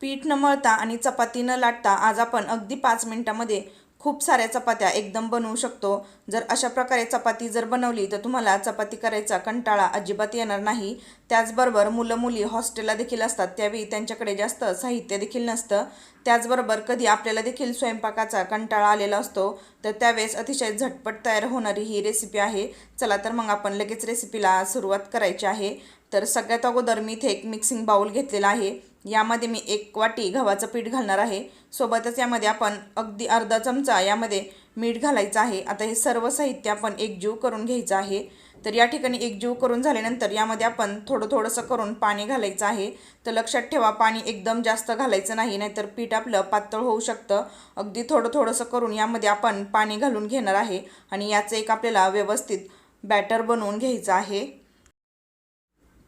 पीठ न मळता आणि चपाती न लाटता आज आपण अगदी 5 मिनिटांमध्ये खूप साऱ्या चपात्या एकदम बनवू शकतो। जर अशा प्रकारे चपाती जर बनवली तर तुम्हाला चपाती करायचा कंटाळा अजिबात येणार नाही। त्याचबरोबर मुलं मुली हॉस्टेलला देखील असतात, त्यावेळी त्यांच्याकडे जास्त साहित्य देखील नसतं। त्याचबरोबर कधी आपल्याला देखील स्वयंपाकाचा कंटाळा आलेला असतो, तर त्यावेळेस अतिशय झटपट तयार होणारी ही रेसिपी आहे। चला तर मग आपण लगेच रेसिपीला सुरुवात करायची आहे। तर सगळ्यात अगोदर मी इथे एक मिक्सिंग बाउल घेतलेला आहे। यामध्ये मी 1 वाटी गव्हाचं पीठ घालणार आहे। सोबतच यामध्ये आपण अगदी अर्धा चमचा यामध्ये मीठ घालायचं आहे। आता हे सर्व साहित्य आपण एकजीव करून घ्यायचं आहे। तर या ठिकाणी एकजीव करून झाल्यानंतर यामध्ये आपण थोडंसं करून पाणी घालायचं आहे। तर लक्षात ठेवा, पाणी एकदम जास्त घालायचं नाही, नाहीतर पीठ आपलं पातळ होऊ शकतं। अगदी थोडंसं करून यामध्ये आपण पाणी घालून घेणार आहे आणि याचं एक आपल्याला व्यवस्थित बॅटर बनवून घ्यायचं आहे।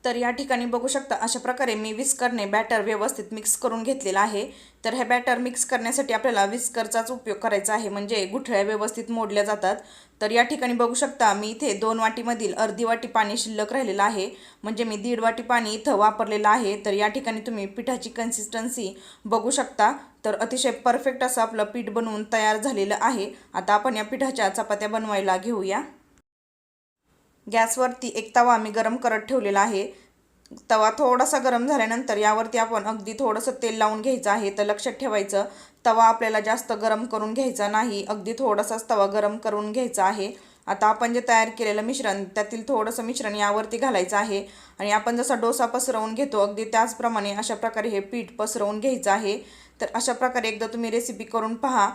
तर या ठिकाणी बघू शकता अशा प्रकारे मी विस्करने बॅटर व्यवस्थित मिक्स करून घेतलेला आहे। तर हे बॅटर मिक्स करण्यासाठी आपल्याला विस्करचाच उपयोग करायचा आहे, म्हणजे गुठळ्या व्यवस्थित मोडल्या जातात। तर या ठिकाणी बघू शकता मी इथे 2 वाटीमधील अर्धी वाटी पाणी शिल्लक राहिलेलं आहे, म्हणजे मी 1.5 वाटी पाणी इथं वापरलेलं आहे। तर या ठिकाणी तुम्ही पिठाची कन्सिस्टन्सी बघू शकता। तर अतिशय परफेक्ट असं आपलं पीठ बनवून तयार झालेलं आहे। आता आपण या पिठाच्या चपात्या बनवायला घेऊया। गॅसवरती एक तवा मी गरम करत ठेवलेला आहे। तवा थोडासा गरम झाल्यानंतर यावरती आपण अगदी थोडंसं तेल लावून घ्यायचं आहे। तर लक्षात ठेवायचं, तवा आपल्याला जास्त गरम करून घ्यायचा नाही, अगदी थोडासाच तवा गरम करून घ्यायचा आहे। आता आपण जे तयार केलेलं मिश्रण त्यातील थोडंसं मिश्रण यावरती घालायचं आहे आणि आपण जसा डोसा पसरवून घेतो अगदी त्याचप्रमाणे अशा प्रकारे हे पीठ पसरवून घ्यायचं आहे। तर अशा प्रकारे एकदा तुम्ही रेसिपी करून पहा।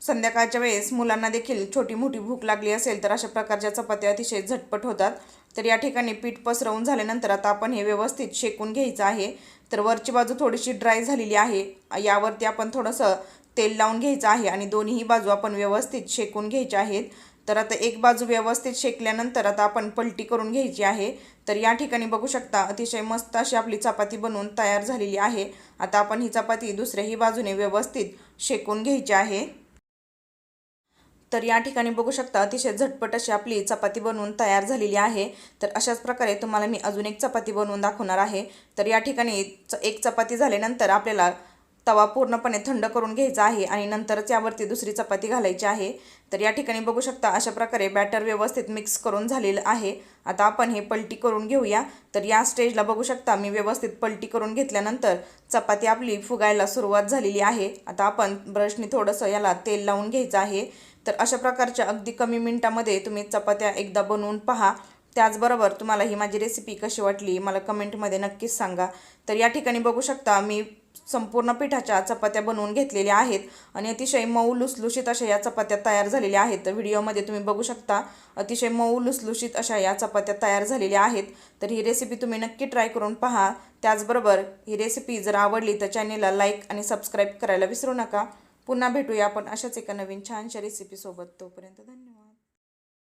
संध्याकाळच्या वेळेस मुलांना देखील छोटी मोठी भूक लागली असेल तर अशा प्रकारच्या चपात्या अतिशय झटपट होतात। तर या ठिकाणी पीठ पसरवून झाल्यानंतर आता आपण हे व्यवस्थित शेकून घ्यायचं आहे। तर वरची बाजू थोडीशी ड्राय झालेली आहे, यावरती आपण थोडंसं तेल लावून घ्यायचं आहे आणि दोन्ही बाजू आपण व्यवस्थित शेकून घ्यायच्या आहेत। तर आता एक बाजू व्यवस्थित शेकल्यानंतर आता आपण पलटी करून घ्यायची आहे। तर या ठिकाणी बघू शकता अतिशय मस्त अशी आपली चपाती बनवून तयार झालेली आहे। आता आपण ही चपाती दुसऱ्याही बाजूने व्यवस्थित शेकून घ्यायची आहे। तर या ठिकाणी बघू शकता अतिशय झटपट अशी आपली चपाती बनवून तयार झालेली आहे। तर अशाच प्रकारे तुम्हाला मी अजून एक चपाती बनवून दाखवणार आहे। तर या ठिकाणी एक चपाती झाल्यानंतर आपल्याला तवा पूर्णपणे थंड करून घ्यायचा आहे आणि नंतरच यावरती दुसरी चपाती घालायची आहे। तर या ठिकाणी बघू शकता अशा प्रकारे बॅटर व्यवस्थित मिक्स करून झालेलं आहे। आता आपण हे पलटी करून घेऊया। तर या स्टेजला बघू शकता मी व्यवस्थित पलटी करून घेतल्यानंतर चपाती आपली फुगायला सुरुवात झालेली आहे। आता आपण ब्रशने थोडंसं याला तेल लावून घ्यायचं आहे। तर अशा प्रकारच्या अगदी कमी मिनिटामध्ये तुम्ही चपात्या एकदा बनवून पहा। त्याचबरोबर तुम्हाला ही माझी रेसिपी कशी वाटली मला कमेंटमध्ये नक्कीच सांगा। तर या ठिकाणी बघू शकता मी संपूर्ण पिठाच्या चपात्या बनवून घेतलेल्या आहेत आणि अतिशय मऊ लुसलुशीत अशा या चपात्या तयार झालेल्या आहेत। तर व्हिडिओमध्ये तुम्ही बघू शकता अतिशय मऊ लुसलुशीत अशा या चपात्या तयार झालेल्या आहेत। तर ही रेसिपी तुम्ही नक्की ट्राय करून पहा। त्याचबरोबर ही रेसिपी जर आवडली तर चॅनेलला लाईक आणि सबस्क्राईब करायला विसरू नका। पुन्हा भेटूया आपण अशाच एका नवीन छानशा रेसिपीसोबत। तोपर्यंत धन्यवाद।